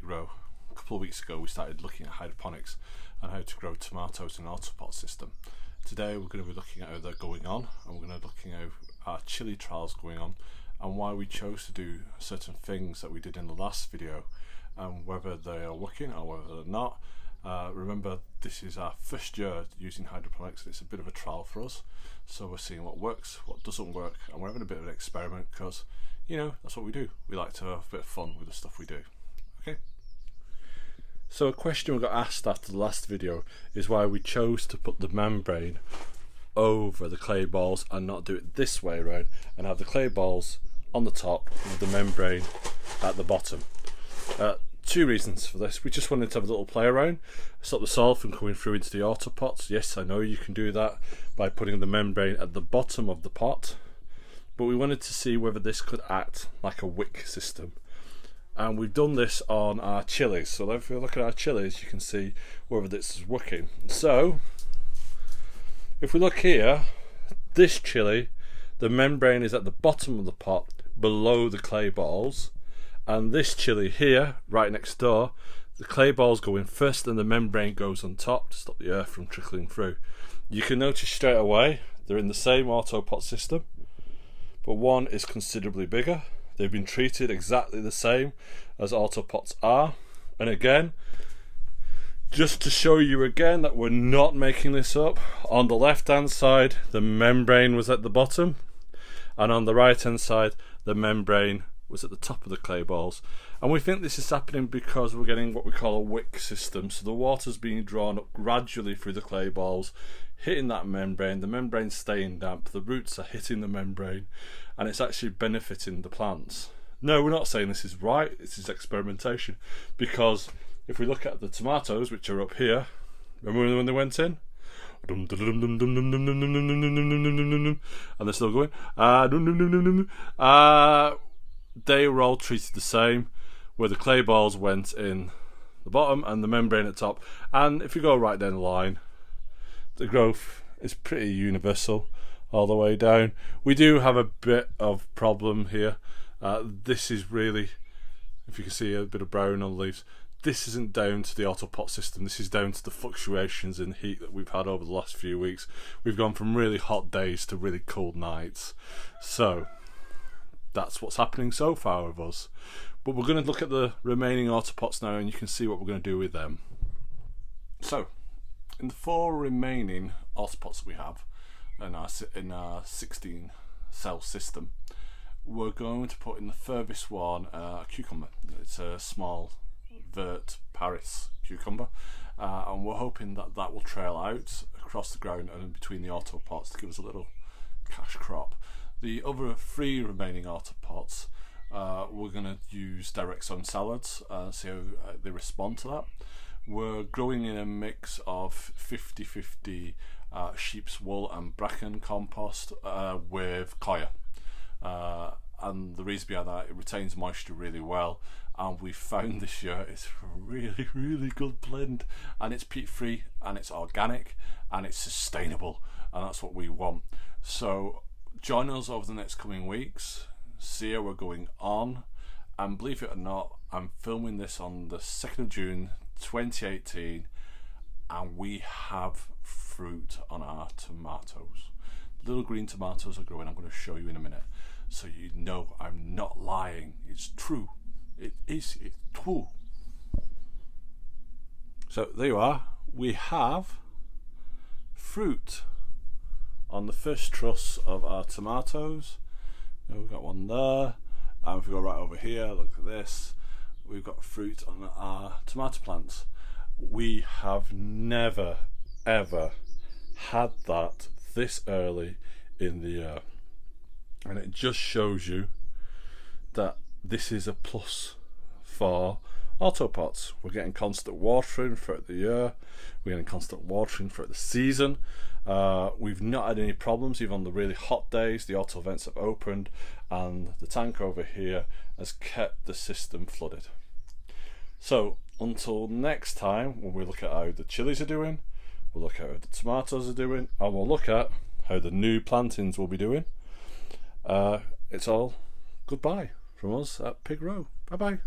Pig Row. A couple of weeks ago we started looking at hydroponics and how to grow tomatoes in an autopot system. Today we're going to be looking at how they're going on, and we're going to be looking at our chili trials going on and why we chose to do certain things that we did in the last video, and whether they are working or whether they're not. Remember, this is our first year using hydroponics. It's a bit of a trial for us, so we're seeing what works, what doesn't work, and we're having a bit of an experiment because, you know, that's what we do. We like to have a bit of fun with the stuff we do. Okay. So a question we got asked after the last video is why we chose to put the membrane over the clay balls and not do it this way around and have the clay balls on the top with the membrane at the bottom. Two reasons for this. We just wanted to have a little play around, stop the soil from coming through into the autopots. Yes, I know you can do that by putting the membrane at the bottom of the pot, but we wanted to see whether this could act like a wick system. And we've done this on our chilies. So if you look at our chilies, you can see whether this is working. So if we look here, this chili, the membrane is at the bottom of the pot below the clay balls. And this chili here, right next door, the clay balls go in first and the membrane goes on top to stop the earth from trickling through. You can notice straight away they're in the same autopot system, but one is considerably bigger. They've been treated exactly the same as autopots are. And again, just to show you again that we're not making this up, on the left hand side the membrane was at the bottom, and on the right hand side the membrane was at the top of the clay balls. And we think this is happening because we're getting what we call a wick system. So the water's being drawn up gradually through the clay balls, hitting that membrane, the membrane's staying damp, the roots are hitting the membrane, and it's actually benefiting the plants. No, we're not saying this is right, this is experimentation, because if we look at the tomatoes, which are up here, remember when they went in? And they're still going. They were all treated the same, where the clay balls went in the bottom and the membrane at the top. And if you go right down the line, the growth is pretty universal all the way down. We do have a bit of problem here. This is really, if you can see a bit of brown on the leaves, this isn't down to the autopot system. This is down to the fluctuations in heat that we've had over the last few weeks. We've gone from really hot days to really cold nights. So that's what's happening so far with us. But we're going to look at the remaining autopots now, and you can see what we're going to do with them. So in the 4 remaining autopots we have in our 16 cell system, we're going to put in the furthest one a cucumber. It's a small vert Paris cucumber, and we're hoping that that will trail out across the ground and in between the autopots to give us a little cash crop. The other 3 remaining autopots, we're going to use direct sown salads, see how they respond to that. We're growing in a mix of 50-50 sheep's wool and bracken compost with coir. And the reason behind that, it retains moisture really well, and we've found this year it's a really good blend, and it's peat free and it's organic and it's sustainable, and that's what we want. So join us over the next coming weeks, see how we're going on, and believe it or not, I'm filming this on the 2nd of June 2018, and we have fruit on our tomatoes. Little green tomatoes are growing. I'm going to show you in a minute, so you know I'm not lying. It's true. It's true. So there you are. We have fruit on the first truss of our tomatoes. We've got one there, and if we go right over here, look at this, we've got fruit on our tomato plants. We have never ever had that this early in the year, and it just shows you that this is a plus for autopots. We're getting constant watering throughout the year, we're getting constant watering throughout the season. We've not had any problems even on the really hot days. The auto vents have opened, and the tank over here has kept the system flooded. So until next time, when we look at how the chilies are doing, we'll look at how the tomatoes are doing, and we'll look at how the new plantings will be doing. It's all goodbye from us at Pig Row. Bye bye.